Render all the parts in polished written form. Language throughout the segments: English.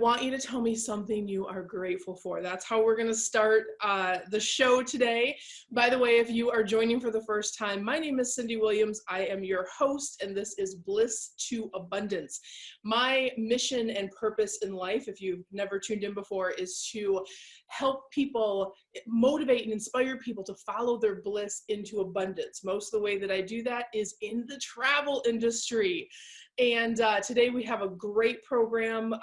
want you to tell me something you are grateful for. That's how we're going to start the show today. By the way, if you are joining for the first time, my name is Cindy Williams. I am your host, and this is Bliss to Abundance. My mission and purpose in life, if you've never tuned in before, is to help people, motivate and inspire people to follow their bliss into abundance. Most of the way that I do that is in the travel industry. And today we have a great program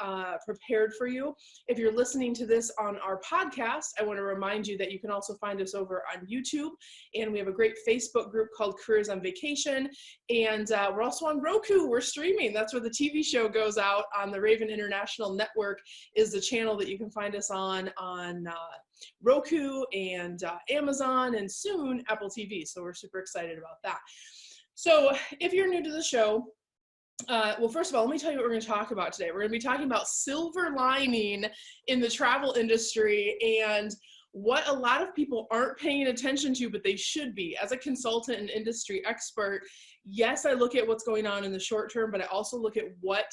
prepared for you. If you're listening to this on our podcast, I want to remind you that you can also find us over on YouTube. And we have a great Facebook group called Careers on Vacation. And we're also on Roku. We're streaming. That's where the TV show goes out on the Raven International Network, is the channel that you can find us on Roku and Amazon, and soon Apple TV. So we're super excited about that. So if you're new to the show, well, first of all, let me tell you what we're going to talk about today. We're going to be talking about silver lining in the travel industry and what a lot of people aren't paying attention to, but they should be. As a consultant and industry expert, yes, I look at what's going on in the short term, but I also look at what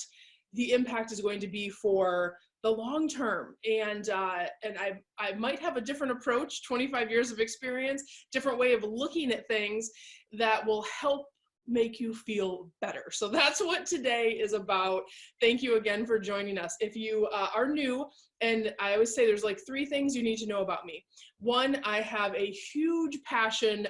the impact is going to be for the long term. And I might have a different approach, 25 years of experience, different way of looking at things that will help make you feel better. So that's what today is about. Thank you again for joining us. If you are new, and I always say there's like 3 things you need to know about me. 1, I have a huge passion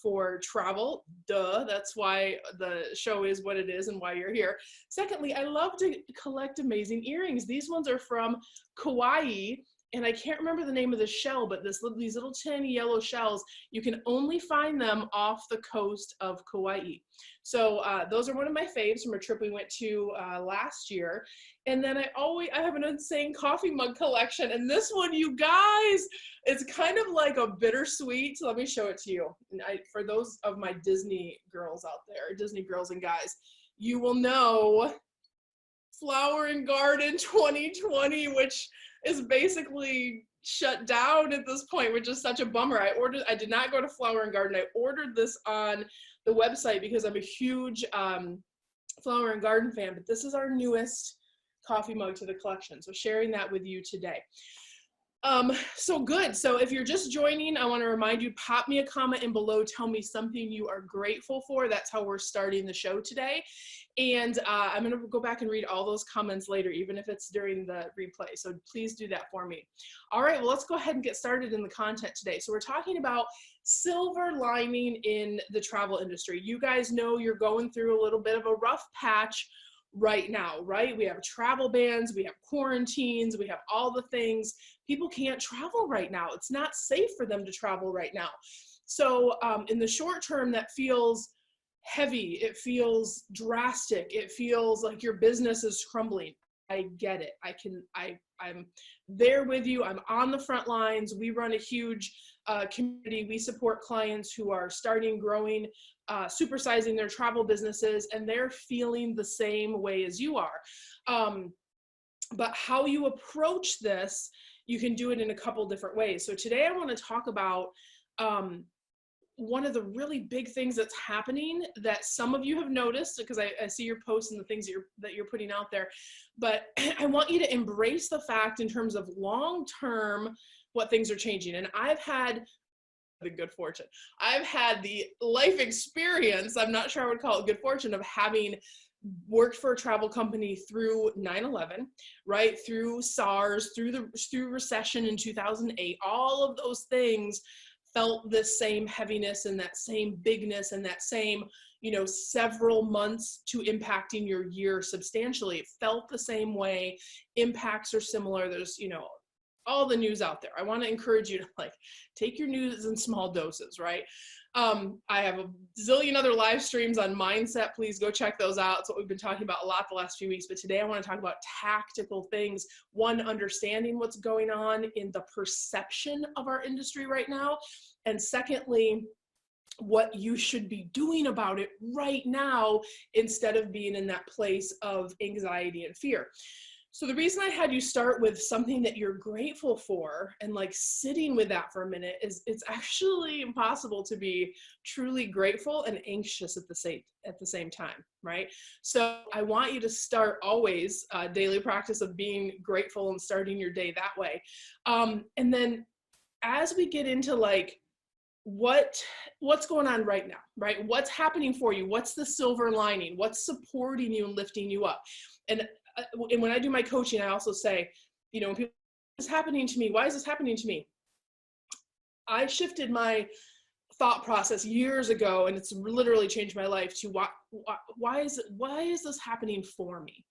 for travel. Duh, that's why the show is what it is and why you're here. Secondly, I love to collect amazing earrings. These ones are from Kauai. And I can't remember the name of the shell, but these little tiny yellow shells, you can only find them off the coast of Kauai. So those are one of my faves from a trip we went to last year. And then I have an insane coffee mug collection. And this one, you guys, it's kind of like a bittersweet. So let me show it to you. And for those of my Disney girls out there, Disney girls and guys, you will know Flower and Garden 2020, which is basically shut down at this point, which is such a bummer. I did not go to Flower and Garden. I ordered this on the website because I'm a huge Flower and Garden fan, but this is our newest coffee mug to the collection. So sharing that with you today. So good. So if you're just joining, I want to remind you, pop me a comment in below. Tell me something you are grateful for. That's how we're starting the show today. And I'm going to go back and read all those comments later, even if it's during the replay. So please do that for me. All right, well, let's go ahead and get started in the content today. So we're talking about silver lining in the travel industry. You guys know you're going through a little bit of a rough patch right now, right? We have travel bans, we have quarantines, we have all the things. People can't travel right now. It's not safe for them to travel right now. So in the short term, that feels heavy. It feels drastic. It feels like your business is crumbling. I get it. I'm there with you. I'm on the front lines. We run a huge community. We support clients who are starting, growing, supersizing their travel businesses, and they're feeling the same way as you are. But how you approach this, you can do it in a couple different ways. So today I want to talk about one of the really big things that's happening that some of you have noticed, because I see your posts and the things that you're putting out there, but I want you to embrace the fact in terms of long-term what things are changing. And I've had the good fortune. I've had the life experience, I'm not sure I would call it good fortune, of having worked for a travel company through 9/11, right? Through SARS, through recession in 2008, all of those things felt the same heaviness and that same bigness and that same, several months to impacting your year substantially. It felt the same way. Impacts are similar. There's, all the news out there. I want to encourage you to take your news in small doses, right? I have a zillion other live streams on mindset. Please go check those out. It's what we've been talking about a lot the last few weeks. But today I want to talk about tactical things. 1, understanding what's going on in the perception of our industry right now. And secondly, what you should be doing about it right now instead of being in that place of anxiety and fear. So the reason I had you start with something that you're grateful for and like sitting with that for a minute is it's actually impossible to be truly grateful and anxious at the same time, right? So I want you to start always a daily practice of being grateful and starting your day that way. And then as we get into like what's going on right now, right? What's happening for you? What's the silver lining? What's supporting you and lifting you up? And when I do my coaching, I also say, you know, when people, what is happening to me? Why is this happening to me? I shifted my thought process years ago, and it's literally changed my life to why is this happening for me?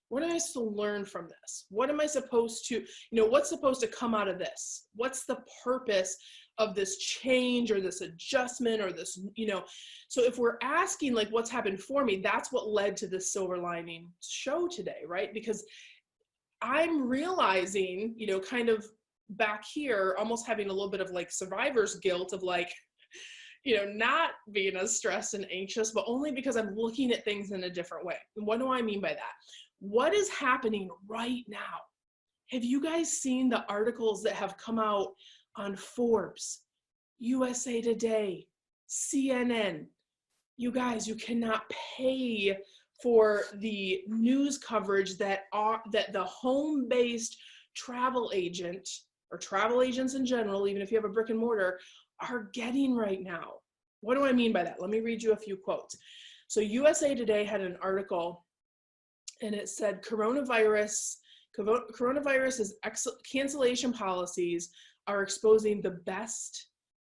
What am I supposed to learn from this? What am I supposed to, what's supposed to come out of this? What's the purpose of this change or this adjustment or this, so if we're asking like what's happened for me, that's what led to this silver lining show today, right? Because I'm realizing, kind of back here, almost having a little bit of like survivor's guilt of like, not being as stressed and anxious, but only because I'm looking at things in a different way. And what do I mean by that? What is happening right now? Have you guys seen the articles that have come out on Forbes, USA Today, CNN? You guys, you cannot pay for the news coverage that the home-based travel agent or travel agents in general, even if you have a brick and mortar, are getting right now. What do I mean by that? Let me read you a few quotes. So USA Today had an article and it said coronavirus cancellation policies are exposing the best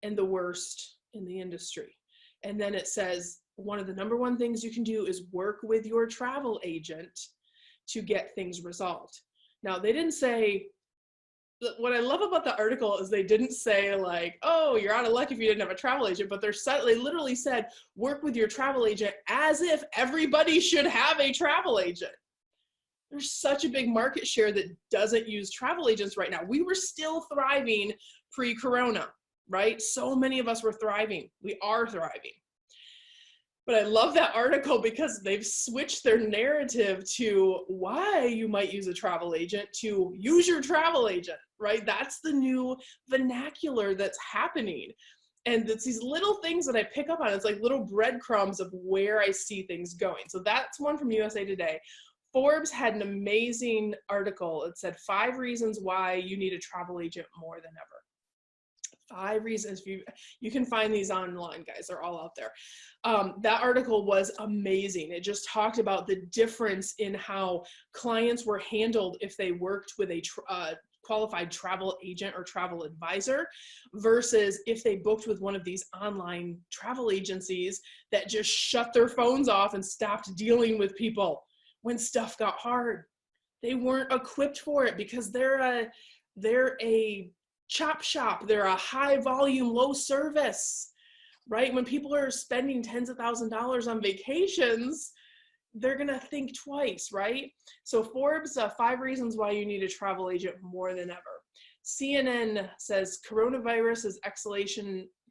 and the worst in the industry. And then it says one of the number one things you can do is work with your travel agent to get things resolved. Now, they didn't say, what I love about the article is they didn't say like, oh, you're out of luck if you didn't have a travel agent, but they literally said, work with your travel agent as if everybody should have a travel agent. There's such a big market share that doesn't use travel agents right now. We were still thriving pre-corona, right? So many of us were thriving. We are thriving. But I love that article because they've switched their narrative to why you might use a travel agent to use your travel agent, right? That's the new vernacular that's happening. And it's these little things that I pick up on. It's like little breadcrumbs of where I see things going. So that's one from USA Today. Forbes had an amazing article. It said 5 reasons why you need a travel agent more than ever. 5 reasons. You can find these online, guys. They're all out there. That article was amazing. It just talked about the difference in how clients were handled if they worked with a qualified travel agent or travel advisor versus if they booked with one of these online travel agencies that just shut their phones off and stopped dealing with people when stuff got hard. They weren't equipped for it because they're a chop shop. They're a high volume, low service, right? When people are spending tens of thousands of dollars on vacations, they're gonna think twice, right? So Forbes, 5 reasons why you need a travel agent more than ever. CNN says coronavirus is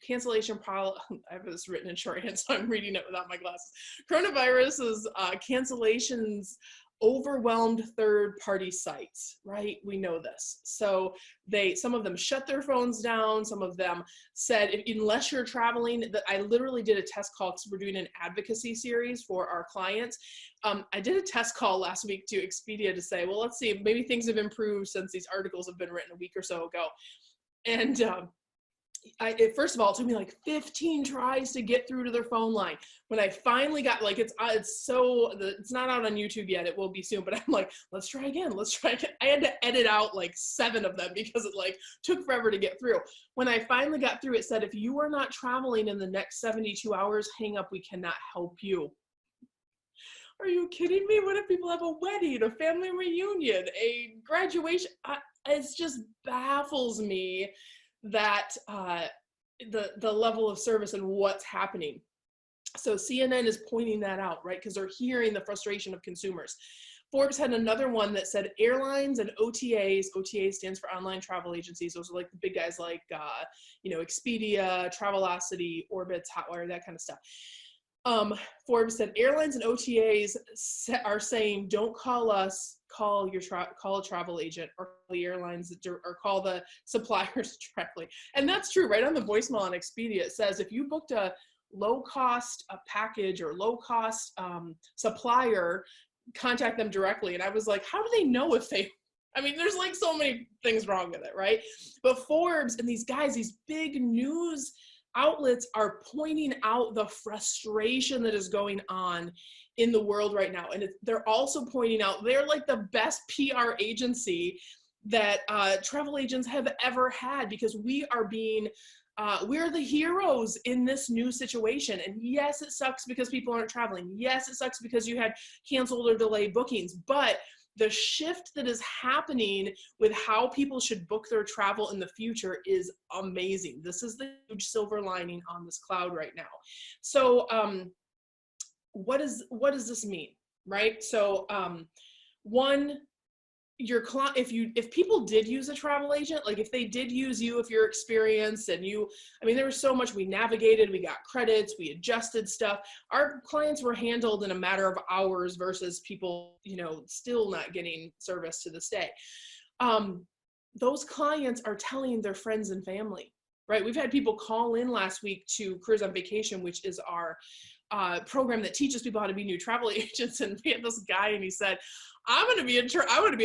cancellation policy. I have this written in shorthand, so I'm reading it without my glasses. Coronavirus is cancellations overwhelmed third-party sites, right? We know this. So some of them shut their phones down. Some of them said, unless you're traveling, I literally did a test call because we're doing an advocacy series for our clients. I did a test call last week to Expedia to say, well, let's see, maybe things have improved since these articles have been written a week or so ago. And first of all, it took me like 15 tries to get through to their phone line. When I finally got, like, it's not out on YouTube yet. It will be soon, but I'm like, let's try again. I had to edit out like 7 of them because it like took forever to get through. When I finally got through, it said, if you are not traveling in the next 72 hours, hang up, we cannot help you. Are you kidding me? What if people have a wedding, a family reunion, a graduation? It just baffles me that the level of service and what's happening. So CNN is pointing that out, right? Because they're hearing the frustration of consumers. Forbes had another one that said airlines and OTAs. OTA stands for online travel agencies. Those are like the big guys like, Expedia, Travelocity, Orbitz, Hotwire, that kind of stuff. Forbes said airlines and OTAs are saying, don't call us, call a travel agent, or call the airlines, or call the suppliers directly. And that's true. Right on the voicemail on Expedia, it says if you booked a low cost package or low cost supplier, contact them directly. And I was like, how do they know if they, I mean, there's like so many things wrong with it, right? But Forbes and these guys, these big news outlets are pointing out the frustration that is going on in the world right now. And they're also pointing out they're like the best PR agency that travel agents have ever had, because we are being we're the heroes in this new situation. And yes, it sucks because people aren't traveling. Yes, it sucks because you had canceled or delayed bookings, but the shift that is happening with how people should book their travel in the future is amazing. This is the huge silver lining on this cloud right now. So what does this mean, right? So one, your client, if people did use a travel agent, like if they did use you, if you're experienced and you, I mean, there was so much, we navigated, we got credits, we adjusted stuff. Our clients were handled in a matter of hours versus people, you know, still not getting service to this day. Those clients are telling their friends and family, right? We've had people call in last week to Careers on Vacation, which is our program that teaches people how to be new travel agents. And we had this guy, and he said, I want to be a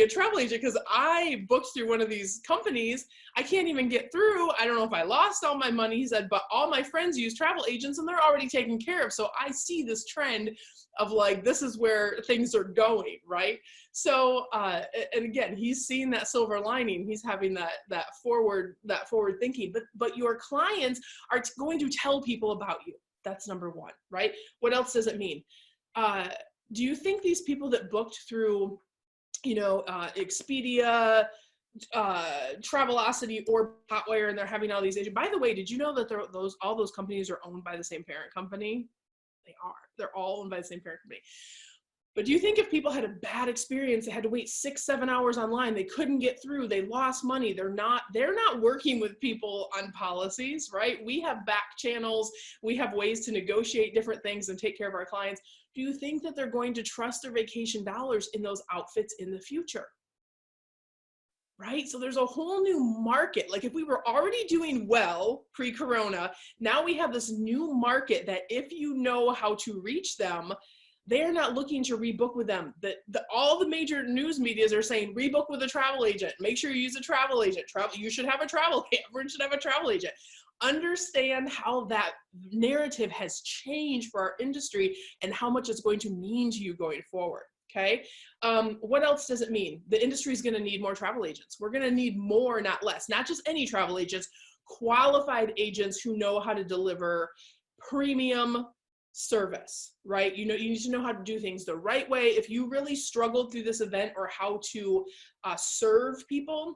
travel agent because I booked through one of these companies. I can't even get through. I don't know if I lost all my money. He said, but all my friends use travel agents and they're already taken care of. So I see this trend of like, this is where things are going, right? So, and again, he's seeing that silver lining. He's having that forward thinking, but your clients are going to tell people about you. That's number one, right? What else does it mean? Do you think these people that booked through, you know, Expedia, Travelocity, or Hotwire, and they're having all these agents? By the way, did you know that all those companies are owned by the same parent company? They are. They're all owned by the same parent company. But do you think if people had a bad experience, they had to wait 6-7 hours online, they couldn't get through, they lost money, they're not working with people on policies, right? We have back channels, we have ways to negotiate different things and take care of our clients. Do you think that they're going to trust their vacation dollars in those outfits in the future? Right? So there's a whole new market. Like if we were already doing well pre-corona, now we have this new market that if you know how to reach them, they're not looking to rebook with them. All the major news medias are saying rebook with a travel agent. Make sure you use a travel agent. You should have a travel agent. Everyone should have a travel agent. Understand how that narrative has changed for our industry and how much it's going to mean to you going forward. Okay. What else does it mean? The industry is going to need more travel agents. We're going to need more, not less. Not just any travel agents, qualified agents who know how to deliver premium service, right? You need to know how to do things the right way. If you really struggled through this event, or how to serve people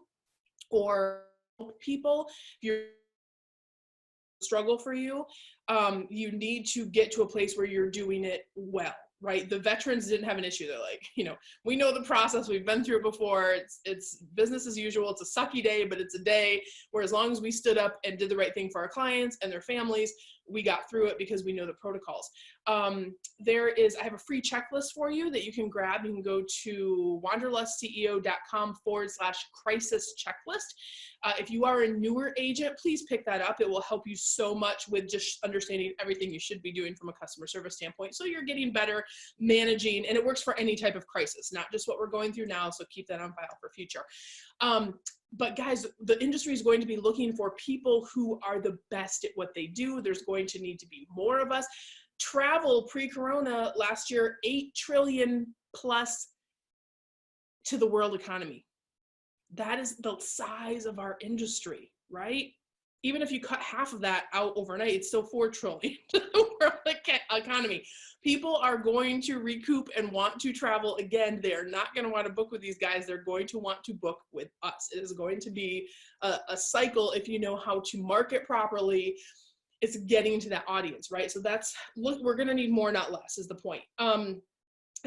or help people, if you're struggle for you, you need to get to a place where you're doing it well, right? The veterans didn't have an issue. They're like, you know, we know the process, we've been through it before, it's business as usual. It's a sucky day, but it's a day where as long as we stood up and did the right thing for our clients and their families, we got through it because we know the protocols. I have a free checklist for you that you can grab. You can go to wanderlustceo.com/crisis checklist. If you are a newer agent, please pick that up. It will help you so much with just understanding everything you should be doing from a customer service standpoint. So you're getting better managing, and it works for any type of crisis, not just what we're going through now. So keep that on file for future. But guys, the industry is going to be looking for people who are the best at what they do. There's going to need to be more of us. Travel pre-corona last year, $8 trillion plus to the world economy. That is the size of our industry, right? Even if you cut half of that out overnight, it's still $4 trillion to the world economy. People are going to recoup and want to travel again. They are not going to want to book with these guys. They're going to want to book with us. It is going to be a cycle if you know how to market properly. It's getting to that audience, right? So we're going to need more, not less, is the point. And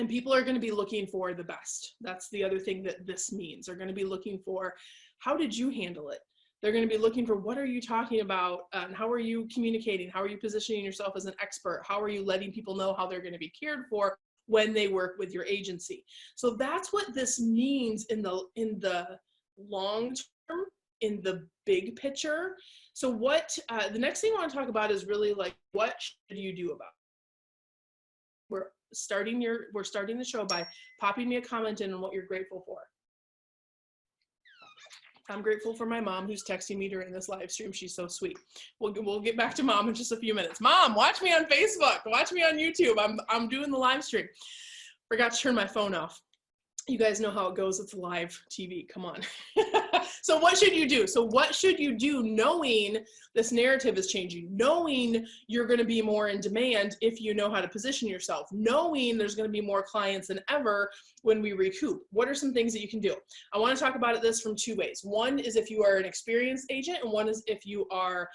people are going to be looking for the best. That's the other thing that this means. They're going to be looking for, how did you handle it? They're going to be looking for, what are you talking about? And how are you communicating? How are you positioning yourself as an expert? How are you letting people know how they're going to be cared for when they work with your agency. So that's what this means in the long term, in the big picture. So what the next thing I want to talk about is really like, what should you do about it? We're starting the show by popping me a comment in on what you're grateful for. I'm grateful for my mom who's texting me during this live stream. She's so sweet. We'll get back to mom in just a few minutes. Mom, watch me on Facebook. Watch me on YouTube. I'm doing the live stream. Forgot to turn my phone off. You guys know how it goes. It's live TV. Come on. So what should you do? So what should you do knowing this narrative is changing, knowing you're going to be more in demand if you know how to position yourself, knowing there's going to be more clients than ever when we recoup? What are some things that you can do? I want to talk about this from two ways. One is if you are an experienced agent, and one is if you are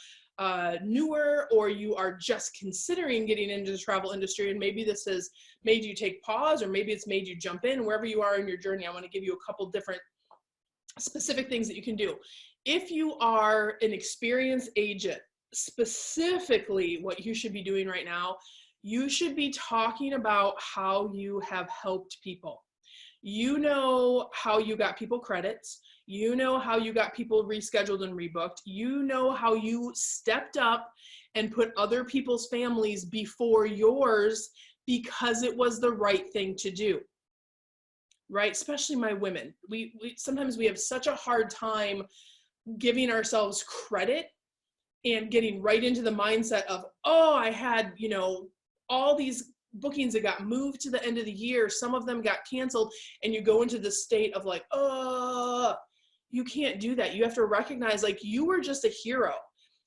newer or you are just considering getting into the travel industry, and maybe this has made you take pause, or maybe it's made you jump in. Wherever you are in your journey, I want to give you a couple different specific things that you can do. If you are an experienced agent, specifically what you should be doing right now, you should be talking about how you have helped people. You know how you got people credits. You know how you got people rescheduled and rebooked. You know how you stepped up and put other people's families before yours because it was the right thing to do. Right? Especially my women. We sometimes we have such a hard time giving ourselves credit and getting right into the mindset of, oh, I had, you know, all these bookings that got moved to the end of the year. Some of them got canceled, and you go into the state of like, oh, you can't do that. You have to recognize, like, you were just a hero.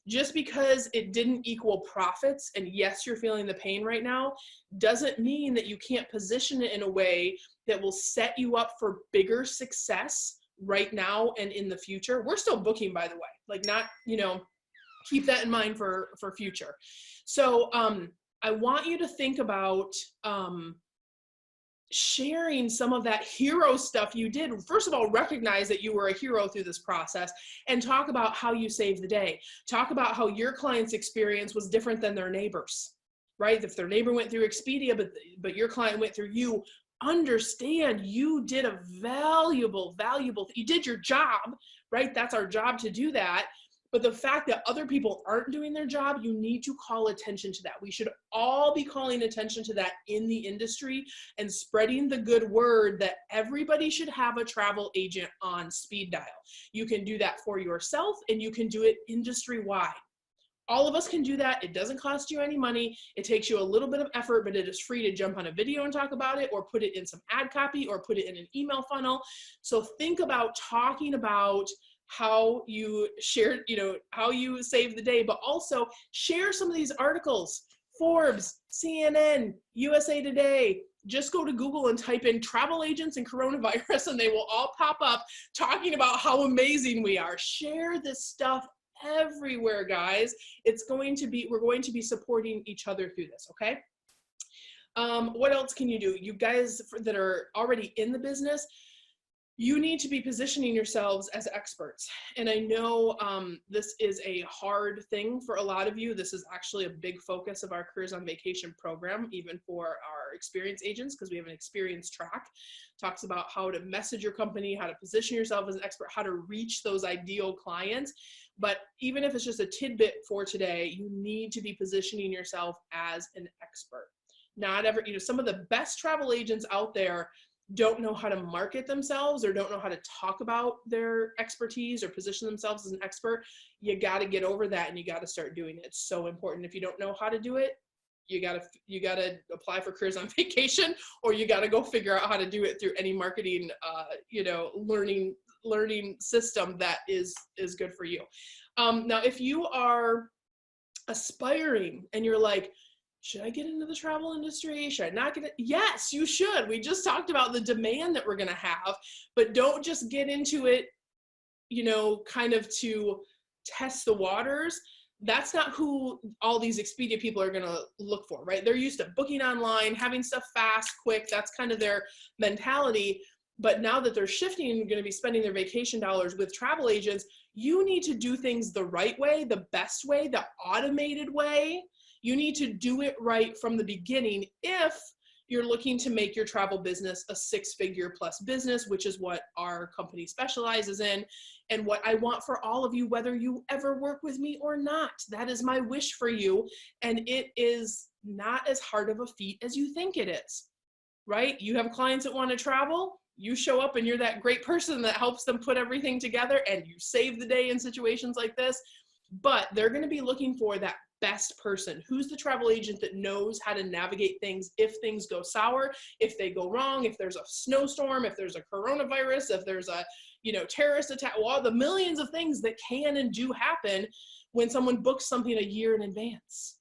Just because it didn't equal profits, and yes, you're feeling the pain right now, doesn't mean that you can't position it in a way that will set you up for bigger success right now and in the future. We're still booking, by the way, like, not, you know, keep that in mind for future. So I want you to think about sharing some of that hero stuff you did. First of all, recognize that you were a hero through this process, and talk about how you saved the day. Talk about how your client's experience was different than their neighbors, right? If their neighbor went through Expedia, but your client went through you, understand you did a valuable, you did your job, right? That's our job, to do that. But the fact that other people aren't doing their job, you need to call attention to that. We should all be calling attention to that in the industry and spreading the good word that everybody should have a travel agent on speed dial. You can do that for yourself, and you can do it industry-wide. All of us can do that. It doesn't cost you any money. It takes you a little bit of effort, but it is free to jump on a video and talk about it, or put it in some ad copy, or put it in an email funnel. So think about talking about how you shared, you know, how you saved the day, but also share some of these articles. Forbes, CNN, USA Today. Just go to Google and type in travel agents and coronavirus, and they will all pop up talking about how amazing we are. Share this stuff everywhere, guys. We're going to be supporting each other through this, okay? What else can you do? You guys that are already in the business, you need to be positioning yourselves as experts. And I know this is a hard thing for a lot of you. This is actually a big focus of our Careers on Vacation program, even for our experienced agents, because we have an experience track. Talks about how to message your company, how to position yourself as an expert, how to reach those ideal clients. But even if it's just a tidbit for today, you need to be positioning yourself as an expert. Not ever, you know, some of the best travel agents out there don't know how to market themselves, or don't know how to talk about their expertise or position themselves as an expert. You got to get over that, and you got to start doing it. It's so important. If you don't know how to do it, you got to apply for Careers on Vacation, or you got to go figure out how to do it through any marketing, you know, learning system that is good for you. Now, if you are aspiring and you're like, should I get into the travel industry? Should I not get it? Yes, you should. We just talked about the demand that we're going to have, but don't just get into it, you know, kind of to test the waters. That's not who all these Expedia people are going to look for, right? They're used to booking online, having stuff fast, quick. That's kind of their mentality. But now that they're shifting and going to be spending their vacation dollars with travel agents, you need to do things the right way, the best way, the automated way. You need to do it right from the beginning if you're looking to make your travel business a 6-figure plus business, which is what our company specializes in, and what I want for all of you, whether you ever work with me or not. That is my wish for you, and it is not as hard of a feat as you think it is, right? You have clients that want to travel, you show up and you're that great person that helps them put everything together, and you save the day in situations like this. But they're going to be looking for that best person. Who's the travel agent that knows how to navigate things if things go sour, if they go wrong, if there's a snowstorm, if there's a coronavirus, if there's a, terrorist attack, well, the millions of things that can and do happen when someone books something a year in advance,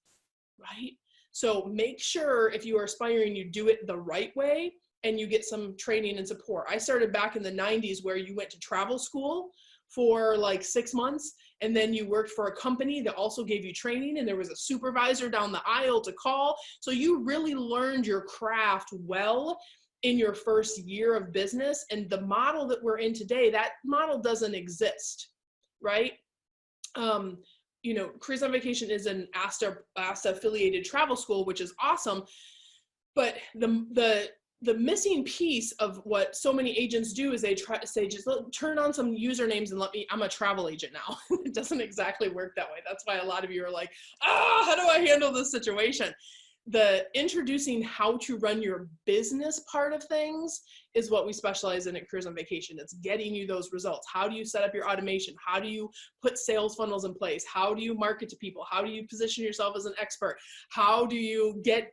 right? So make sure if you are aspiring, you do it the right way and you get some training and support. I started back in the 90s where you went to travel school for like 6 months, and then you worked for a company that also gave you training, and there was a supervisor down the aisle to call. So you really learned your craft well in your first year of business. And the model that we're in today, that model doesn't exist, right? Cruise on Vacation is an ASTA affiliated travel school, which is awesome. But the missing piece of what so many agents do is they try to say, just turn on some usernames and I'm a travel agent now. It doesn't exactly work that way. That's why a lot of you are like, how do I handle this situation? The introducing how to run your business part of things is what we specialize in at Cruise on Vacation. It's getting you those results. How do you set up your automation? How do you put sales funnels in place? How do you market to people? How do you position yourself as an expert? How do you get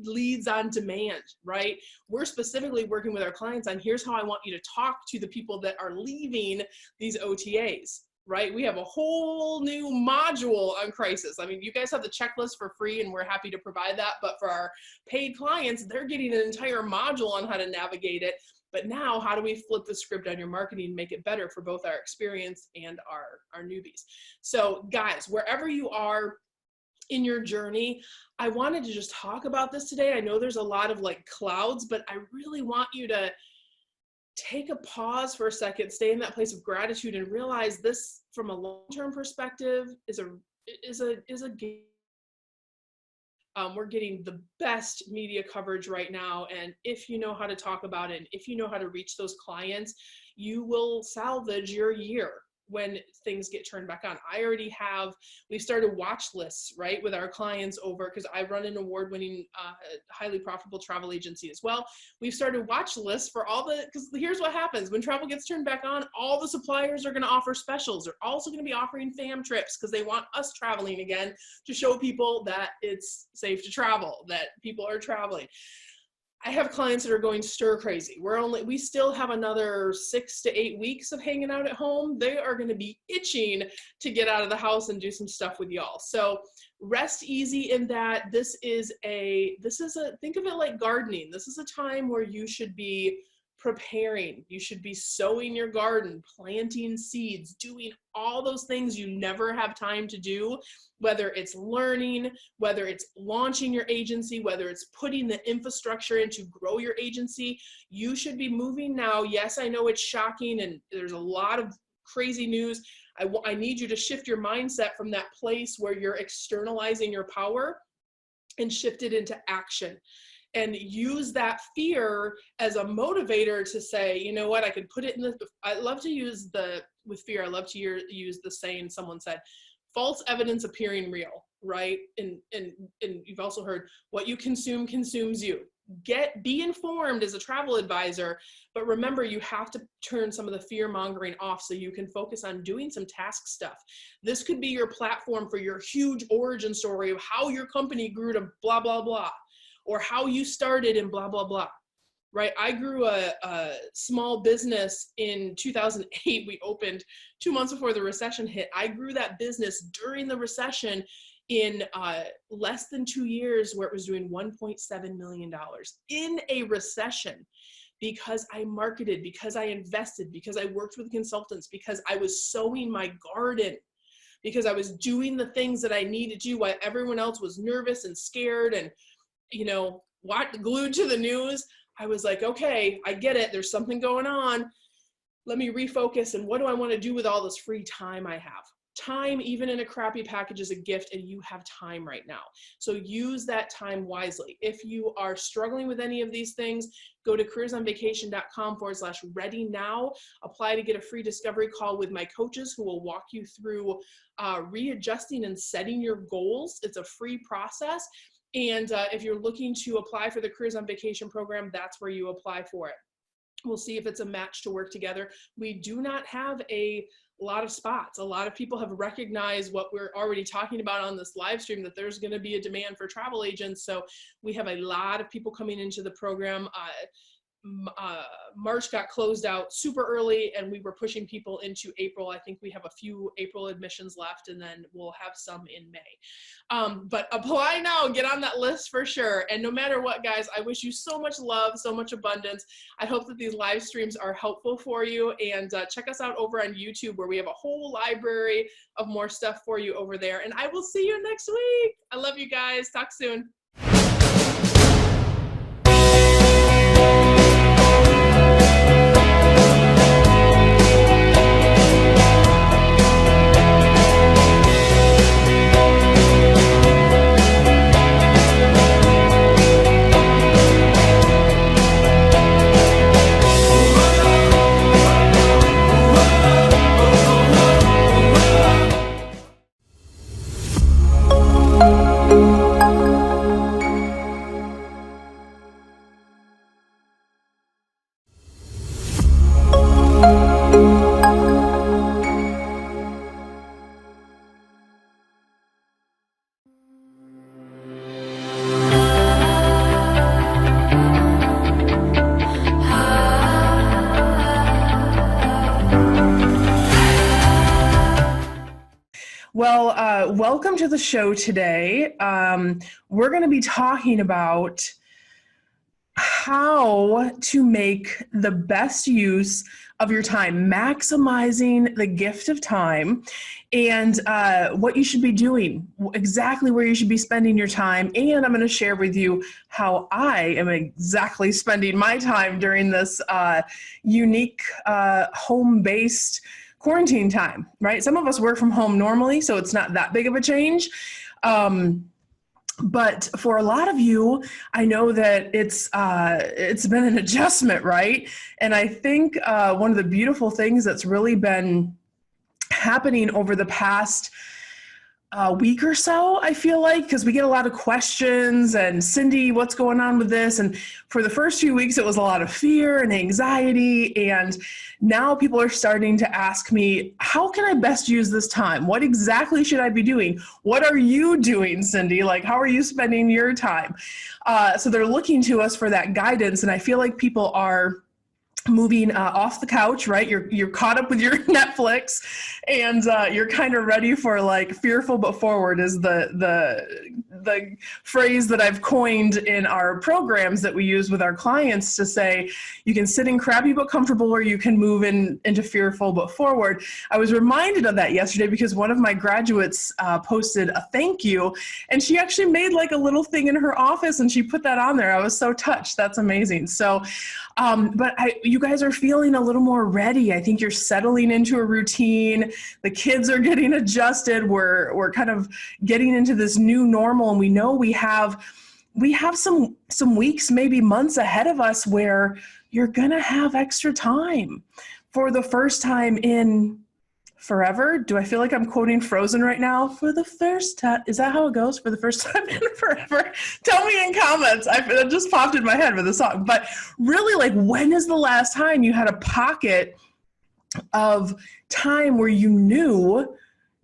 leads on demand, right? We're specifically working with our clients on here's how I want you to talk to the people that are leaving these OTAs. Right? We have a whole new module on crisis. I mean, you guys have the checklist for free and we're happy to provide that. But for our paid clients, they're getting an entire module on how to navigate it. But now how do we flip the script on your marketing and make it better for both our experienced and our newbies? So guys, wherever you are in your journey, I wanted to just talk about this today. I know there's a lot of like clouds, but I really want you to take a pause for a second, stay in that place of gratitude, and realize this from a long-term perspective is a game. We're getting the best media coverage right now, and if you know how to talk about it, and if you know how to reach those clients, you will salvage your year when things get turned back on. We've started watch lists, right, with our clients over, because I run an award-winning, highly profitable travel agency as well. We've started watch lists for because here's what happens. When travel gets turned back on, all the suppliers are gonna offer specials. They're also gonna be offering fam trips because they want us traveling again to show people that it's safe to travel, that people are traveling. I have clients that are going stir crazy. We still have another 6 to 8 weeks of hanging out at home. They are going to be itching to get out of the house and do some stuff with y'all. So rest easy in that. This is think of it like gardening. This is a time where you should be preparing. You should be sowing your garden, planting seeds, doing all those things you never have time to do, whether it's learning, whether it's launching your agency, whether it's putting the infrastructure in to grow your agency. You should be moving now. Yes, I know it's shocking and there's a lot of crazy news. I need you to shift your mindset from that place where you're externalizing your power and shift it into action. And use that fear as a motivator to say, you know what, I could put it in I love to use with fear, I love to use the saying someone said, false evidence appearing real, right? And you've also heard, what you consume consumes you. Be informed as a travel advisor, but remember, you have to turn some of the fear mongering off so you can focus on doing some task stuff. This could be your platform for your huge origin story of how your company grew to blah, blah, blah. Or how you started in blah, blah, blah, right? I grew a small business in 2008. We opened 2 months before the recession hit. I grew that business during the recession in less than 2 years, where it was doing $1.7 million in a recession, because I marketed, because I invested, because I worked with consultants, because I was sowing my garden, because I was doing the things that I needed to while everyone else was nervous and scared and glued to the news. I was like, okay, I get it. There's something going on. Let me refocus. And what do I want to do with all this free time I have? time, even in a crappy package, is a gift, and you have time right now. So use that time wisely. If you are struggling with any of these things, go to careersonvacation.com/ready now. Apply to get a free discovery call with my coaches who will walk you through readjusting and setting your goals. It's a free process. And if you're looking to apply for the Careers on Vacation program, that's where you apply for it. We'll see if it's a match to work together. We do not have a lot of spots. A lot of people have recognized what we're already talking about on this live stream, that there's going to be a demand for travel agents. So we have a lot of people coming into the program. March got closed out super early, and we were pushing people into April. I think we have a few April admissions left, and then we'll have some in May. But apply now, get on that list for sure. And no matter what, guys, I wish you so much love, so much abundance. I hope that these live streams are helpful for you, and check us out over on YouTube, where we have a whole library of more stuff for you over there. And I will see you next week. I love you guys. Talk soon. Well, welcome to the show today. We're going to be talking about how to make the best use of your time, maximizing the gift of time, and what you should be doing, exactly where you should be spending your time. And I'm going to share with you how I am exactly spending my time during this unique home-based quarantine time, right? Some of us work from home normally, so it's not that big of a change. But for a lot of you, I know that it's been an adjustment, right? And I think one of the beautiful things that's really been happening over the past week or so, I feel like, because we get a lot of questions and Cindy, what's going on with this? And for the first few weeks, it was a lot of fear and anxiety. And now people are starting to ask me, how can I best use this time? What exactly should I be doing? What are you doing, Cindy? Like, how are you spending your time? So they're looking to us for that guidance. And I feel like people are moving off the couch, right? You're caught up with your Netflix, and you're kind of ready for, like, fearful but forward is the phrase that I've coined in our programs that we use with our clients to say you can sit in crappy but comfortable, or you can move into fearful but forward. I was reminded of that yesterday because one of my graduates posted a thank you, and she actually made like a little thing in her office and she put that on there. I was so touched. That's amazing. So but you guys are feeling a little more ready. I think you're settling into a routine. The kids are getting adjusted. We're kind of getting into this new normal, and we know we have some weeks, maybe months ahead of us where you're gonna have extra time for the first time in forever. Do I feel like I'm quoting Frozen right now? For the first time, is that how it goes? For the first time in forever? Tell me in comments. It just popped in my head with the song. But really, like, when is the last time you had a pocket of time where you knew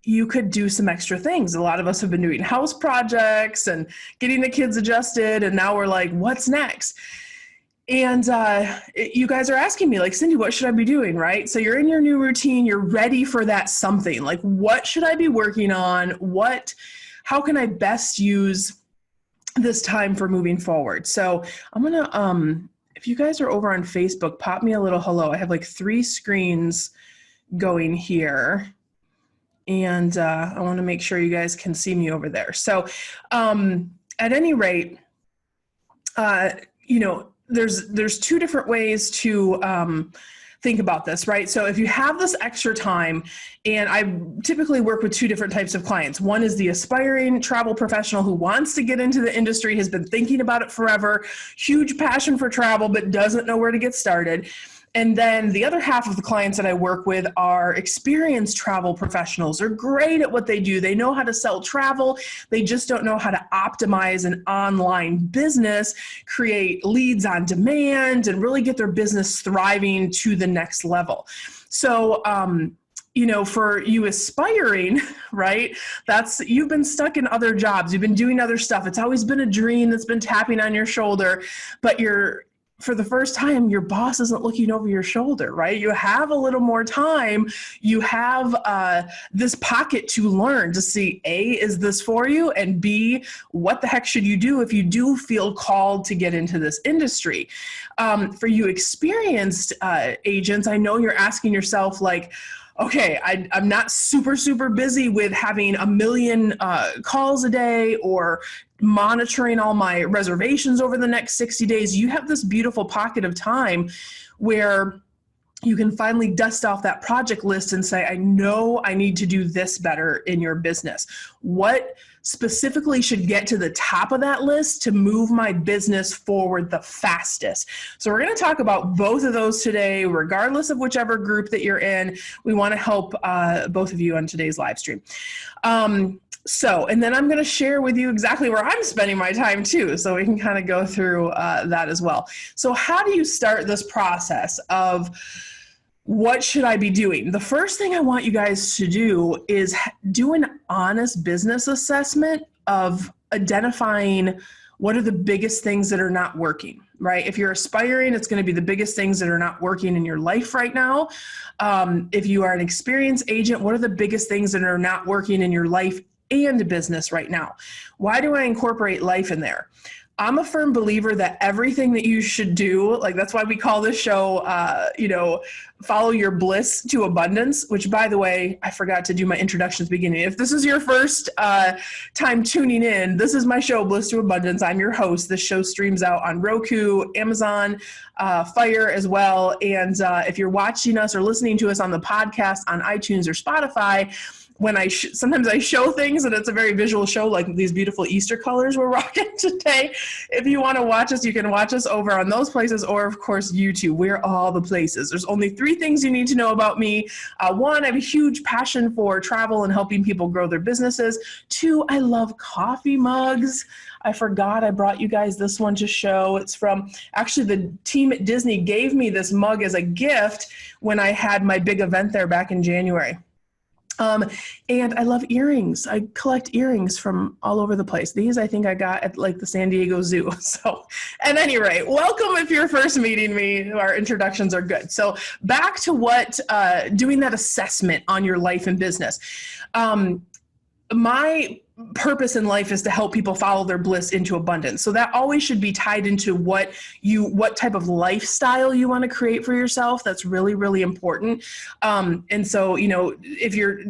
you could do some extra things? A lot of us have been doing house projects and getting the kids adjusted, and now we're like, what's next? And you guys are asking me, like, Cindy, what should I be doing, right? So you're in your new routine, you're ready for that something. Like, what should I be working on? How can I best use this time for moving forward? So I'm gonna, if you guys are over on Facebook, pop me a little hello. I have like 3 screens going here. And I wanna make sure you guys can see me over there. So at any rate, you know, there's 2 different ways to think about this, right? So if you have this extra time, and I typically work with two different types of clients. One is the aspiring travel professional who wants to get into the industry, has been thinking about it forever, huge passion for travel, but doesn't know where to get started. And then the other half of the clients that I work with are experienced travel professionals. They're great at what they do. They know how to sell travel. They just don't know how to optimize an online business, create leads on demand, and really get their business thriving to the next level. So, for you aspiring, right? You've been stuck in other jobs. You've been doing other stuff. It's always been a dream that's been tapping on your shoulder, but for the first time, your boss isn't looking over your shoulder, right? You have a little more time. You have this pocket to learn to see, A, is this for you? And B, what the heck should you do if you do feel called to get into this industry? For you experienced agents, I know you're asking yourself, like, okay, I'm not super busy with having a million calls a day or monitoring all my reservations over the next 60 days. You have this beautiful pocket of time where you can finally dust off that project list and say, I know I need to do this better in your business. What specifically should get to the top of that list to move my business forward the fastest? So we're going to talk about both of those today, regardless of whichever group that you're in. We want to help both of you on today's live stream. And then I'm going to share with you exactly where I'm spending my time too, so we can kind of go through that as well. So how do you start this process of what should I be doing? The first thing I want you guys to do is do an honest business assessment of identifying what are the biggest things that are not working, right? If you're aspiring, it's going to be the biggest things that are not working in your life right now. If you are an experienced agent, what are the biggest things that are not working in your life and business right now? Why do I incorporate life in there? I'm a firm believer that everything that you should do, like that's why we call this show, Follow Your Bliss to Abundance, which, by the way, I forgot to do my introduction at the beginning. If this is your first time tuning in, this is my show, Bliss to Abundance. I'm your host. This show streams out on Roku, Amazon, Fire as well. And if you're watching us or listening to us on the podcast on iTunes or Spotify, when sometimes I show things and it's a very visual show, like these beautiful Easter colors we're rocking today. If you want to watch us, you can watch us over on those places, or of course YouTube. We're all the places. There's only 3 things you need to know about me. 1, I have a huge passion for travel and helping people grow their businesses. 2, I love coffee mugs. I forgot I brought you guys this one to show. It's from, actually the team at Disney gave me this mug as a gift when I had my big event there back in January. And I love earrings. I collect earrings from all over the place. These I think I got at like the San Diego Zoo. So at any rate, welcome if you're first meeting me. Our introductions are good. So back to doing that assessment on your life and business. My purpose in life is to help people follow their bliss into abundance. So that always should be tied into what type of lifestyle you want to create for yourself. That's really, really important. And so, if you're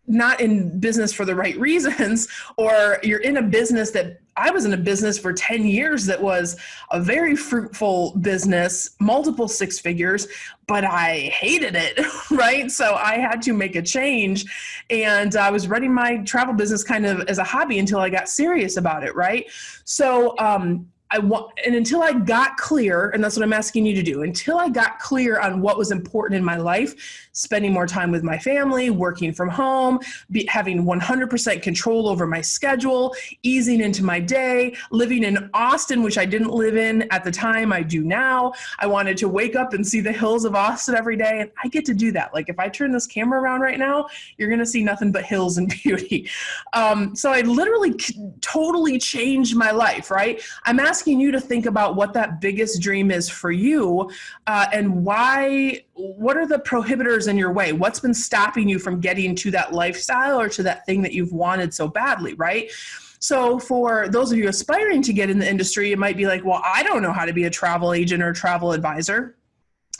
not in business for the right reasons, or you're in a business I was in a business for 10 years that was a very fruitful business, multiple 6 figures, but I hated it, right? So I had to make a change, and I was running my travel business kind of as a hobby until I got serious about it, right? So until I got clear, and that's what I'm asking you to do, until I got clear on what was important in my life, spending more time with my family, working from home, having 100% control over my schedule, easing into my day, living in Austin, which I didn't live in at the time, I do now. I wanted to wake up and see the hills of Austin every day, and I get to do that. Like if I turn this camera around right now, you're going to see nothing but hills and beauty. So I literally totally changed my life, right? I'm asking you to think about what that biggest dream is for you, and what are the prohibitors in your way? What's been stopping you from getting to that lifestyle or to that thing that you've wanted so badly, right? So for those of you aspiring to get in the industry, it might be like, well, I don't know how to be a travel agent or travel advisor.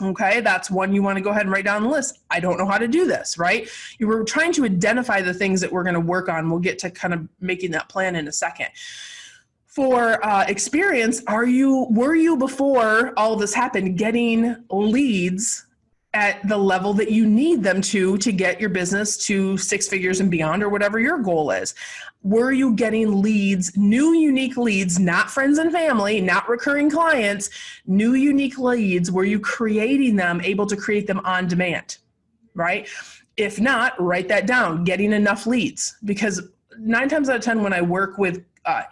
Okay, that's one you want to go ahead and write down the list. I don't know how to do this, right? You were trying to identify the things that we're going to work on. We'll get to kind of making that plan in a second. For experience, were you before all of this happened getting leads at the level that you need them to get your business to 6 figures and beyond, or whatever your goal is? Were you getting leads, new unique leads, not friends and family, not recurring clients, new unique leads? Were you creating them, able to create them on demand, right? If not, write that down, getting enough leads. Because 9 times out of 10, when I work with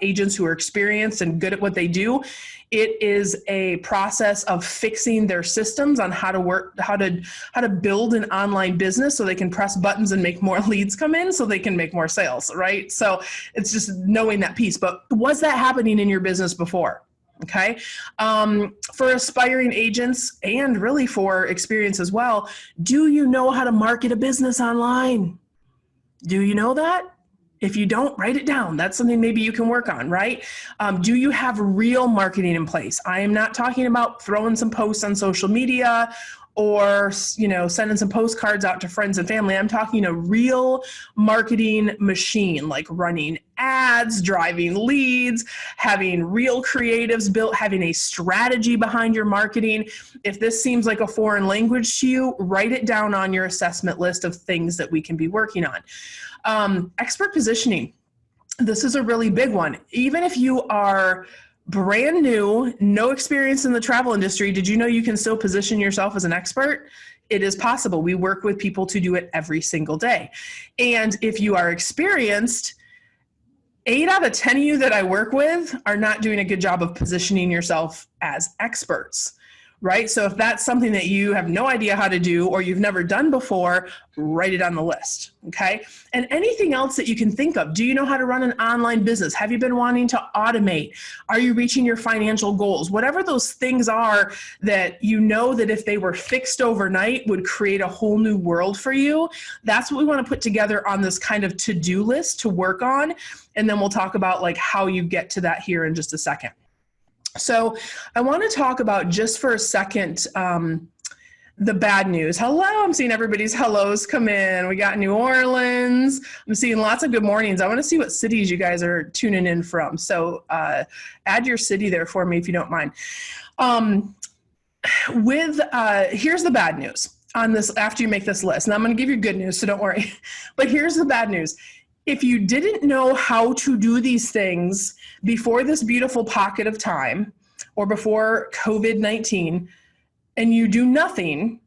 agents who are experienced and good at what they do, it is a process of fixing their systems on how to work, how to build an online business so they can press buttons and make more leads come in so they can make more sales, right? So it's just knowing that piece. But was that happening in your business before? Okay. For aspiring agents, and really for experience as well, do you know how to market a business online? Do you know that? If you don't, write it down. That's something maybe you can work on, right? Do you have real marketing in place? I am not talking about throwing some posts on social media or, sending some postcards out to friends and family. I'm talking a real marketing machine, like running ads, driving leads, having real creatives built, having a strategy behind your marketing. If this seems like a foreign language to you, write it down on your assessment list of things that we can be working on. Expert positioning. This is a really big one. Even if you are brand new, no experience in the travel industry, did you know you can still position yourself as an expert? It is possible. We work with people to do it every single day. And if you are experienced, 8 out of 10 of you that I work with are not doing a good job of positioning yourself as experts, right? So if that's something that you have no idea how to do or you've never done before, write it on the list, okay? And anything else that you can think of. Do you know how to run an online business? Have you been wanting to automate? Are you reaching your financial goals? Whatever those things are that you know that if they were fixed overnight would create a whole new world for you, that's what we want to put together on this kind of to-do list to work on. And then we'll talk about like how you get to that here in just a second. So I want to talk about just for a second, the bad news. Hello, I'm seeing everybody's hellos come in. We got New Orleans. I'm seeing lots of good mornings. I want to see what cities you guys are tuning in from. So add your city there for me if you don't mind. Here's the bad news on this after you make this list. And I'm going to give you good news, so don't worry. But here's the bad news. If you didn't know how to do these things before this beautiful pocket of time or before COVID-19 and you do nothing,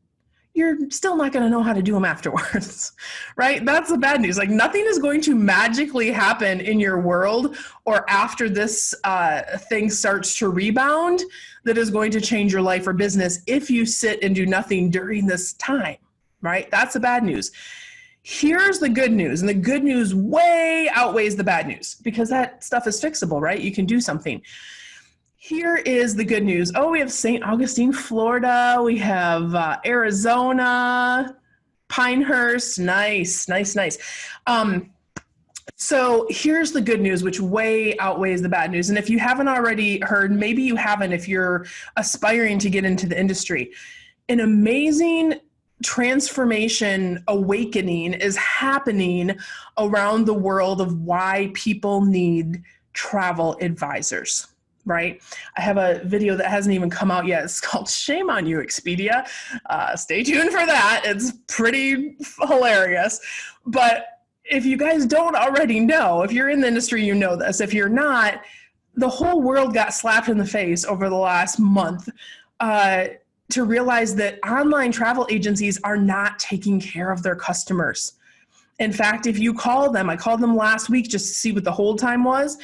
you're still not going to know how to do them afterwards, right? That's the bad news. Like nothing is going to magically happen in your world or after this thing starts to rebound that is going to change your life or business if you sit and do nothing during this time, right? That's the bad news. Here's the good news, and the good news way outweighs the bad news because that stuff is fixable, right? You can do something. Here is the good news. Oh, we have St. Augustine, Florida. We have Arizona, Pinehurst. Nice. So here's the good news, which way outweighs the bad news. And if you haven't already heard, maybe you haven't if you're aspiring to get into the industry, an amazing transformation awakening is happening around the world of why people need travel advisors, right? I have a video that hasn't even come out yet. It's called Shame on You, Expedia. Stay tuned for that. It's pretty hilarious. But if you guys don't already know, if you're in the industry, you know this. If you're not, the whole world got slapped in the face over the last month to realize that online travel agencies are not taking care of their customers. In fact, if you call them, I called them last week just to see what the hold time was,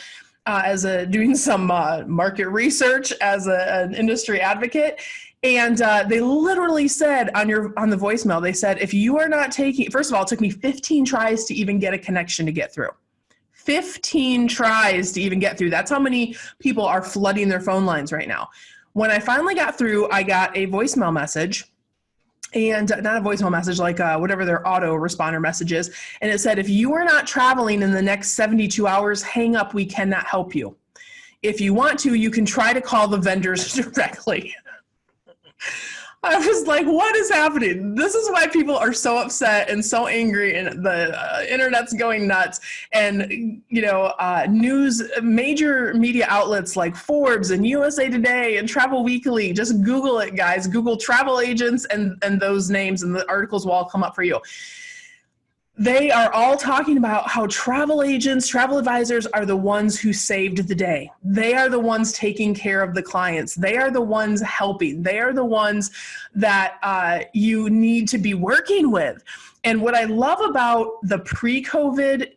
doing some market research as an industry advocate. And they literally said on the voicemail, they said, if you are not taking, first of all, it took me 15 tries to even get a connection to get through. 15 tries to even get through. That's how many people are flooding their phone lines right now. When I finally got through, I got a voicemail message, and not a voicemail message, like whatever their auto responder message is. And it said, if you are not traveling in the next 72 hours, hang up, we cannot help you. If you want to, you can try to call the vendors directly. I was like, what is happening? This is why people are so upset and so angry, and the internet's going nuts. And, major media outlets like Forbes and USA Today and Travel Weekly, just Google it, guys. Google travel agents and those names, and the articles will all come up for you. They are all talking about how travel agents, travel advisors are the ones who saved the day. They are the ones taking care of the clients. They are the ones helping. They are the ones that you need to be working with. And what I love about the pre-COVID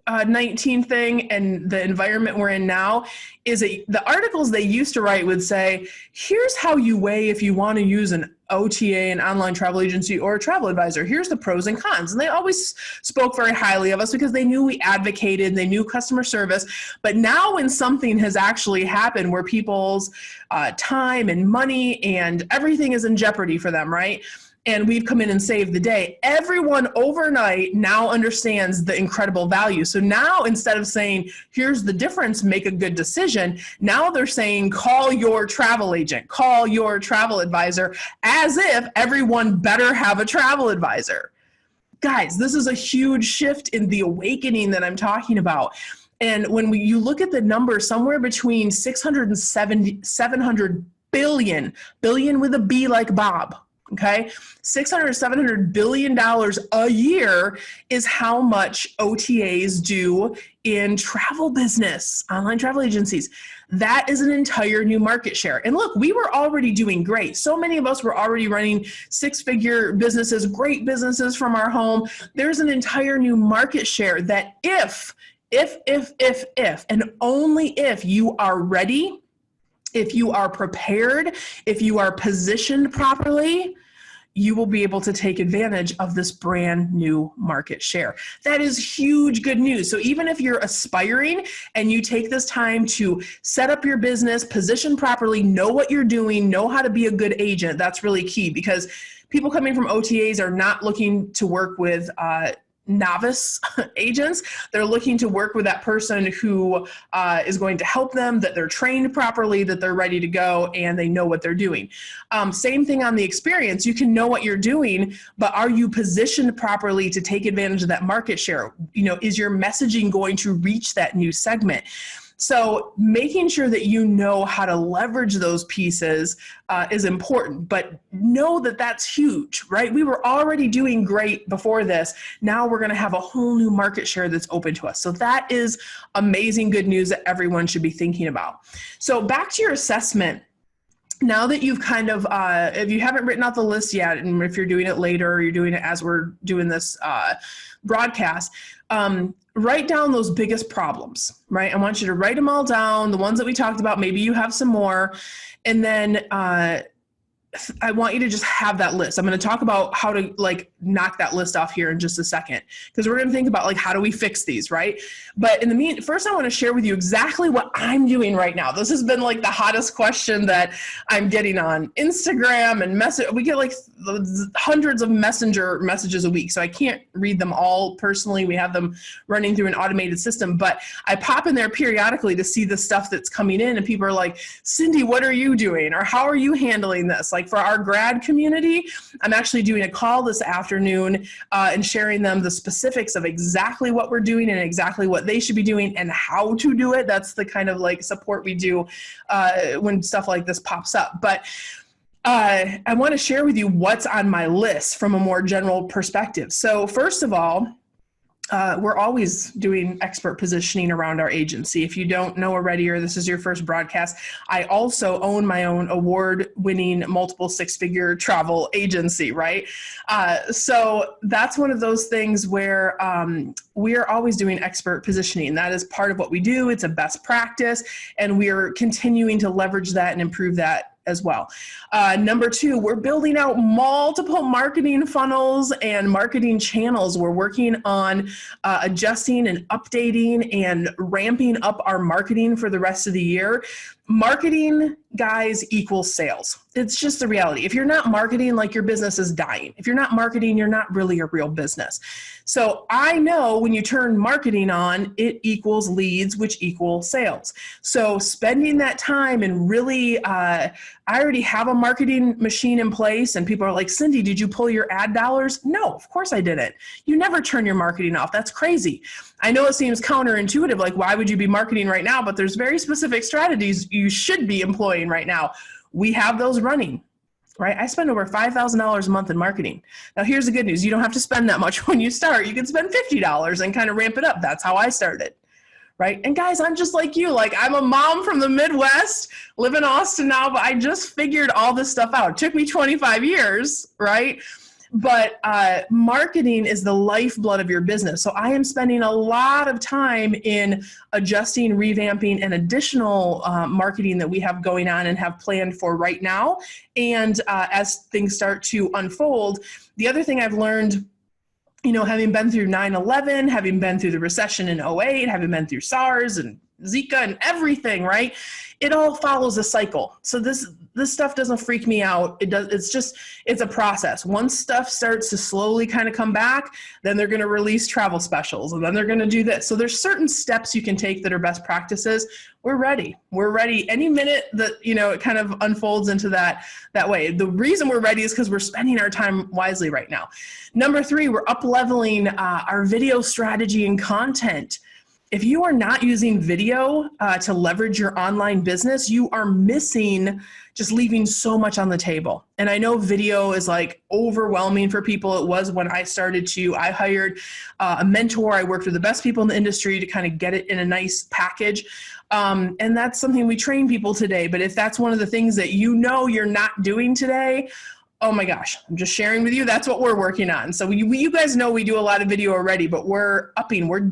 19 thing and the environment we're in now is the articles they used to write would say, here's how you weigh if you want to use an OTA, an online travel agency, or a travel advisor. Here's the pros and cons. And they always spoke very highly of us because they knew we advocated, they knew customer service. But now when something has actually happened where people's time and money and everything is in jeopardy for them, right? And we've come in and saved the day. Everyone overnight now understands the incredible value. So now instead of saying, here's the difference, make a good decision, now they're saying, call your travel agent, call your travel advisor, as if everyone better have a travel advisor. Guys, this is a huge shift in the awakening that I'm talking about. And when you look at the numbers, somewhere between 700 billion with a B like Bob, okay, $600 $700 billion a year is how much OTAs do in travel business, online travel agencies. That is an entire new market share. And look, we were already doing great. So many of us were already running six-figure businesses, great businesses from our home. There's an entire new market share that if, and only if you are ready, if you are prepared, if you are positioned properly, you will be able to take advantage of this brand new market share. That is huge good news. So even if you're aspiring and you take this time to set up your business, position properly, know what you're doing, know how to be a good agent, that's really key, because people coming from OTAs are not looking to work with novice agents. They're looking to work with that person who is going to help them, that they're trained properly, that they're ready to go, and they know what they're doing. Same thing on the experience. You can know what you're doing, but are you positioned properly to take advantage of that market share? Is your messaging going to reach that new segment? So making sure that you know how to leverage those pieces is important, but know that that's huge, right? We were already doing great before this. Now we're going to have a whole new market share that's open to us. So that is amazing good news that everyone should be thinking about. So back to your assessment. Now that you've kind of, if you haven't written out the list yet, and if you're doing it later or you're doing it as we're doing this broadcast, write down those biggest problems, right? I want you to write them all down, the ones that we talked about. Maybe you have some more. And then I want you to just have that list. I'm going to talk about how to knock that list off here in just a second, because we're going to think about how do we fix these, right? But in the meantime, first I want to share with you exactly what I'm doing right now. This has been the hottest question that I'm getting on Instagram and we get hundreds of messenger messages a week. So I can't read them all personally. We have them running through an automated system, but I pop in there periodically to see the stuff that's coming in, and people are like, Cindy, what are you doing? Or how are you handling this? For our grad community, I'm actually doing a call this afternoon and sharing them the specifics of exactly what we're doing and exactly what they should be doing and how to do it. That's the kind of support we do when stuff like this pops up. But I want to share with you what's on my list from a more general perspective. So first of all, we're always doing expert positioning around our agency. If you don't know already, or this is your first broadcast, I also own my own award-winning multiple six-figure travel agency, right? So that's one of those things where we are always doing expert positioning. That is part of what we do. It's a best practice, and we are continuing to leverage that and improve that as well. Number two, we're building out multiple marketing funnels and marketing channels. We're working on adjusting and updating and ramping up our marketing for the rest of the year. Marketing, guys, equals sales. It's just the reality. If you're not marketing, like, your business is dying. If you're not marketing, you're not really a real business. So I know when you turn marketing on, it equals leads, which equal sales. So spending that time and really, I already have a marketing machine in place, and people are like, Cindy, did you pull your ad dollars? No, of course I didn't. You never turn your marketing off. That's crazy. I know it seems counterintuitive, like, why would you be marketing right now? But there's very specific strategies you should be employing right now. We have those running, right? I spend over $5,000 a month in marketing. Now, here's the good news. You don't have to spend that much when you start. You can spend $50 and kind of ramp it up. That's how I started, right? And guys, I'm just like you. Like, I'm a mom from the Midwest, live in Austin now, but I just figured all this stuff out. It took me 25 years, right? But marketing is the lifeblood of your business. So I am spending a lot of time in adjusting, revamping, and additional marketing that we have going on and have planned for right now. And as things start to unfold, the other thing I've learned, you know, having been through 9/11, having been through the recession in 2008, having been through SARS and Zika and everything, right? It all follows a cycle. So this stuff doesn't freak me out. It's a process. Once stuff starts to slowly kind of come back, then they're going to release travel specials, and then they're going to do this. So there's certain steps you can take that are best practices. We're ready. We're ready any minute that, you know, it kind of unfolds into that way. The reason we're ready is because we're spending our time wisely right now. Number 3, we're up-leveling our video strategy and content. If you are not using video to leverage your online business, you are missing, just leaving so much on the table. And I know video is like overwhelming for people. It was when I started I hired a mentor. I worked with the best people in the industry to kind of get it in a nice package. And that's something we train people today. But if that's one of the things that you know you're not doing today, oh my gosh, I'm just sharing with you. That's what we're working on. So you guys know we do a lot of video already, but we're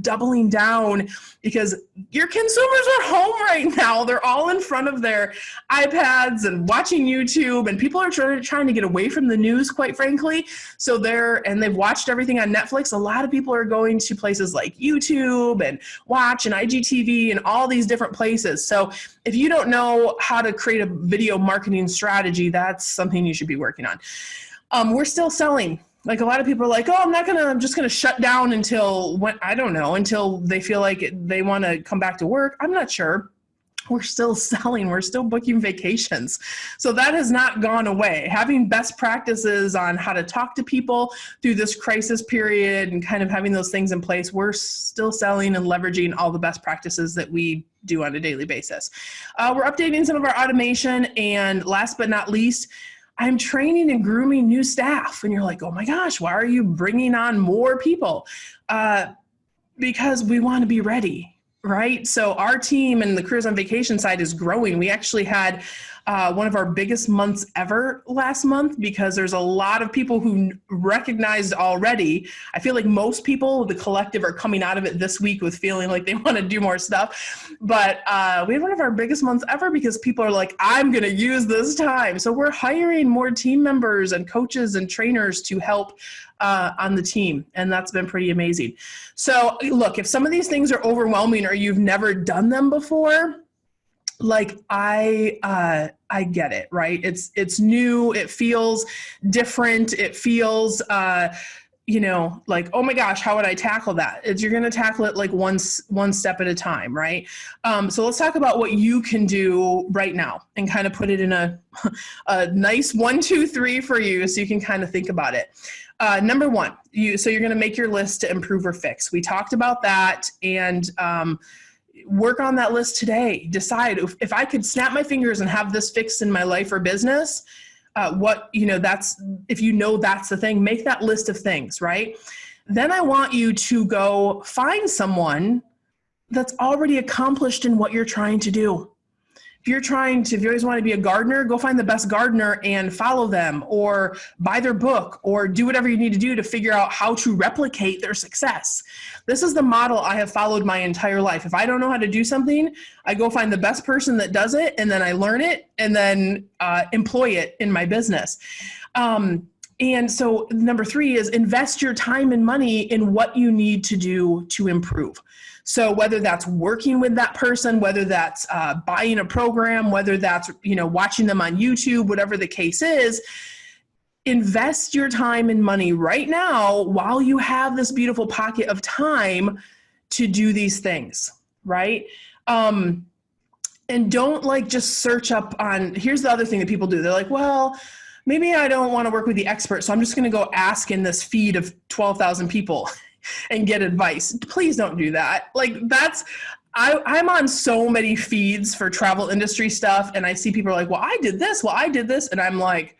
doubling down because your consumers are home right now. They're all in front of their iPads and watching YouTube, and people are trying to get away from the news, quite frankly. So they've watched everything on Netflix. A lot of people are going to places like YouTube and Watch and IGTV and all these different places. So if you don't know how to create a video marketing strategy, that's something you should be working on. We're still selling. Like, a lot of people are like, oh, I'm just going to shut down until they feel like they want to come back to work. I'm not sure. We're still selling. We're still booking vacations. So that has not gone away. Having best practices on how to talk to people through this crisis period and kind of having those things in place, we're still selling and leveraging all the best practices that we do on a daily basis. We're updating some of our automation. And last but not least, I'm training and grooming new staff. And you're like, oh my gosh, why are you bringing on more people? Because we want to be ready. Right? So our team and the Careers on Vacation side is growing. We actually had one of our biggest months ever last month because there's a lot of people who recognized already. I feel like most people, the collective, are coming out of it this week with feeling like they want to do more stuff. But we had one of our biggest months ever because people are like, I'm going to use this time. So we're hiring more team members and coaches and trainers to help on the team. And that's been pretty amazing. So look, if some of these things are overwhelming or you've never done them before, like I get it, right? It's new. It feels different. It feels, like, oh my gosh, how would I tackle that? You're going to tackle it like one step at a time, right? So let's talk about what you can do right now and kind of put it in a nice 1, 2, 3 for you so you can kind of think about it. Number 1, you're going to make your list to improve or fix. We talked about that, and work on that list today. Decide if I could snap my fingers and have this fixed in my life or business, that's the thing, make that list of things, right? Then I want you to go find someone that's already accomplished in what you're trying to do. If you always want to be a gardener, go find the best gardener and follow them, or buy their book, or do whatever you need to do to figure out how to replicate their success. This is the model I have followed my entire life. If I don't know how to do something, I go find the best person that does it, and then I learn it, and then employ it in my business. And so number 3 is invest your time and money in what you need to do to improve. So whether that's working with that person, whether that's buying a program, whether that's, watching them on YouTube, whatever the case is, invest your time and money right now while you have this beautiful pocket of time to do these things, right? And don't just search up on, here's the other thing that people do. They're like, well, maybe I don't want to work with the expert, so I'm just going to go ask in this feed of 12,000 people and get advice. Please don't do that. I'm on so many feeds for travel industry stuff, and I see people are like, well, I did this, and I'm like,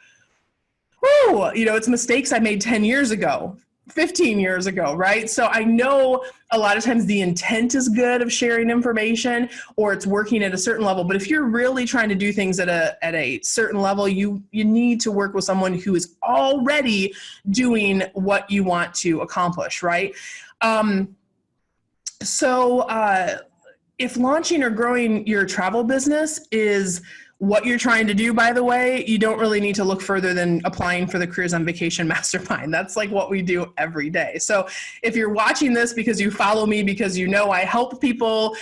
whoo, it's mistakes I made 10 years ago, 15 years ago, right? So I know a lot of times the intent is good of sharing information, or it's working at a certain level. But if you're really trying to do things at a certain level, you need to work with someone who is already doing what you want to accomplish, right? If launching or growing your travel business is what you're trying to do, by the way, you don't really need to look further than applying for the Careers on Vacation Mastermind. That's what we do every day. So if you're watching this because you follow me, because I help people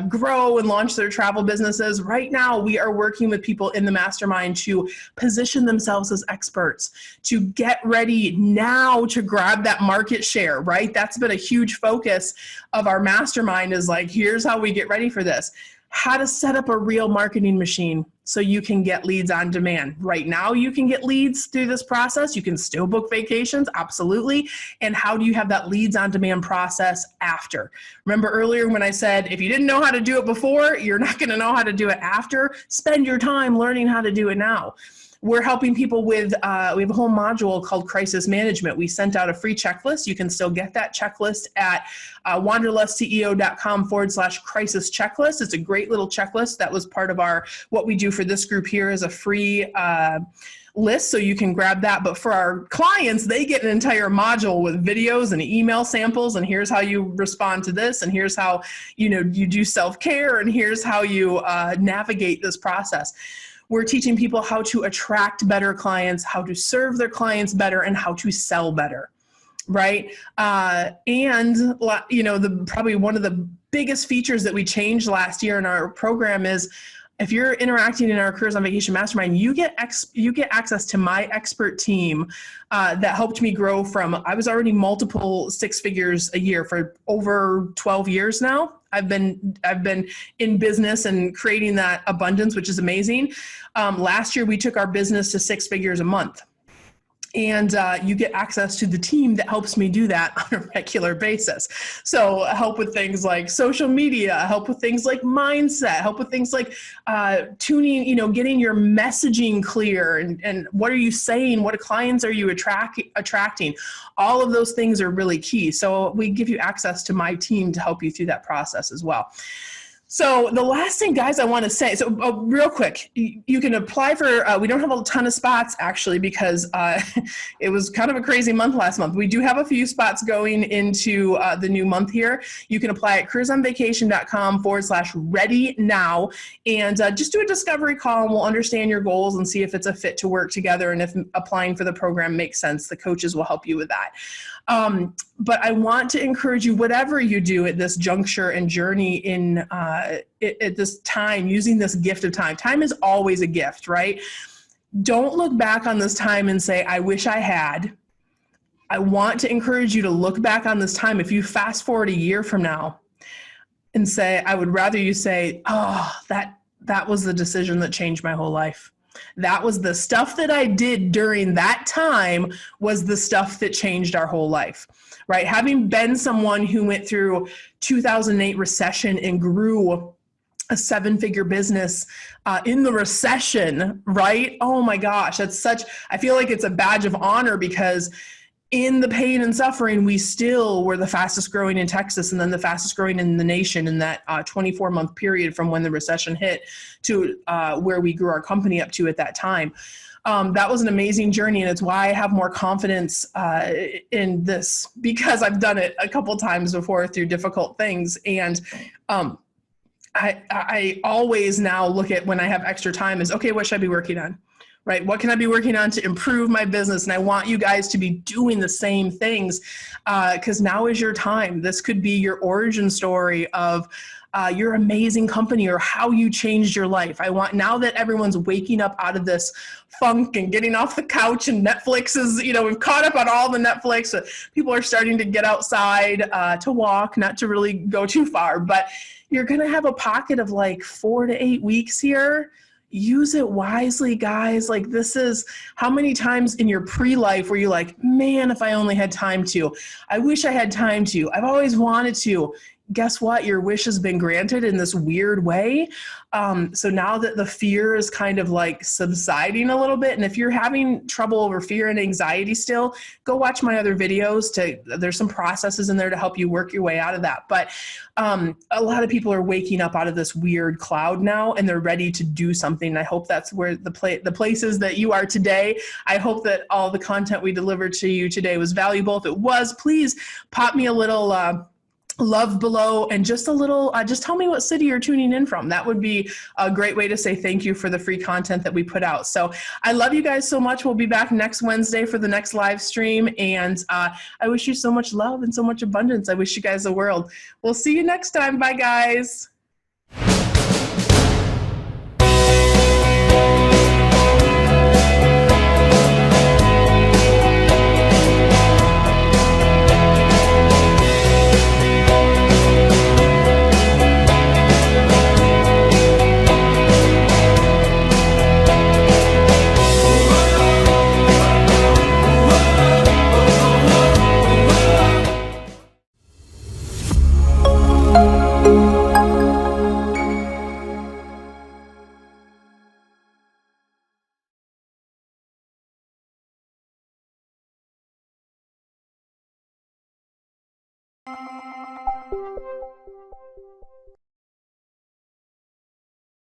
grow and launch their travel businesses, right now we are working with people in the mastermind to position themselves as experts, to get ready now to grab that market share, right? That's been a huge focus of our mastermind, is here's how we get ready for this. How to set up a real marketing machine so you can get leads on demand. Right now, you can get leads through this process. You can still book vacations, absolutely. And how do you have that leads on demand process after? Remember earlier when I said, if you didn't know how to do it before, you're not going to know how to do it after. Spend your time learning how to do it now. We're helping people with, we have a whole module called Crisis Management. We sent out a free checklist. You can still get that checklist at wanderlessceo.com/crisis checklist. It's a great little checklist. That was part of what we do for this group here is a free list, so you can grab that. But for our clients, they get an entire module with videos and email samples, and here's how you respond to this, and here's how you do self-care, and here's how you navigate this process. We're teaching people how to attract better clients, how to serve their clients better, and how to sell better, right? Probably one of the biggest features that we changed last year in our program is, if you're interacting in our Careers on Vacation Mastermind, you get access to my expert team that helped me grow from, I was already multiple six figures a year for over 12 years now. I've been in business and creating that abundance, which is amazing. Last year, we took our business to 6 figures a month. And you get access to the team that helps me do that on a regular basis. So help with things like social media, help with things like mindset, help with things like tuning, getting your messaging clear, and what are you saying? What clients are you attracting? All of those things are really key. So we give you access to my team to help you through that process as well. So the last thing, guys, I want to say, real quick, you can apply for, we don't have a ton of spots actually, because it was kind of a crazy month last month. We do have a few spots going into the new month here. You can apply at careersonvacation.com/ready now, and just do a discovery call, and we'll understand your goals and see if it's a fit to work together, and if applying for the program makes sense. The coaches will help you with that. But I want to encourage you, whatever you do at this juncture and journey at this time, using this gift of time. Time is always a gift, right? Don't look back on this time and say, I wish I had. I want to encourage you to look back on this time. If you fast forward a year from now and say, I would rather you say, oh, that was the decision that changed my whole life. That was the stuff that I did during that time was the stuff that changed our whole life, right? Having been someone who went through 2008 recession and grew a 7-figure business in the recession, right? Oh my gosh, I feel like it's a badge of honor, because in the pain and suffering, we still were the fastest growing in Texas, and then the fastest growing in the nation in that 24-month period from when the recession hit to where we grew our company up to at that time. That was an amazing journey, and it's why I have more confidence in this, because I've done it a couple times before through difficult things. And I always now look at when I have extra time is, okay, what should I be working on? right? What can I be working on to improve my business? And I want you guys to be doing the same things because now is your time. This could be your origin story of your amazing company or how you changed your life. I want, now that everyone's waking up out of this funk and getting off the couch, and Netflix is, we've caught up on all the Netflix. People are starting to get outside to walk, not to really go too far, but you're going to have a pocket of like 4 to 8 weeks here. Use it wisely, guys. Like, this is how many times in your pre-life were you like, man, if I only had time to, I wish I had time to, I've always wanted to. Guess what? Your wish has been granted in this weird way. So now that the fear is kind of like subsiding a little bit, and if you're having trouble over fear and anxiety still, go watch my other videos. There's some processes in there to help you work your way out of that. But a lot of people are waking up out of this weird cloud now, and they're ready to do something. I hope that's where the places that you are today. I hope that all the content we delivered to you today was valuable. If it was, please pop me a little love below, and just a little, just tell me what city you're tuning in from. That would be a great way to say thank you for the free content that we put out. So I love you guys so much. We'll be back next Wednesday for the next live stream. And I wish you so much love and so much abundance. I wish you guys the world. We'll see you next time. Bye, guys.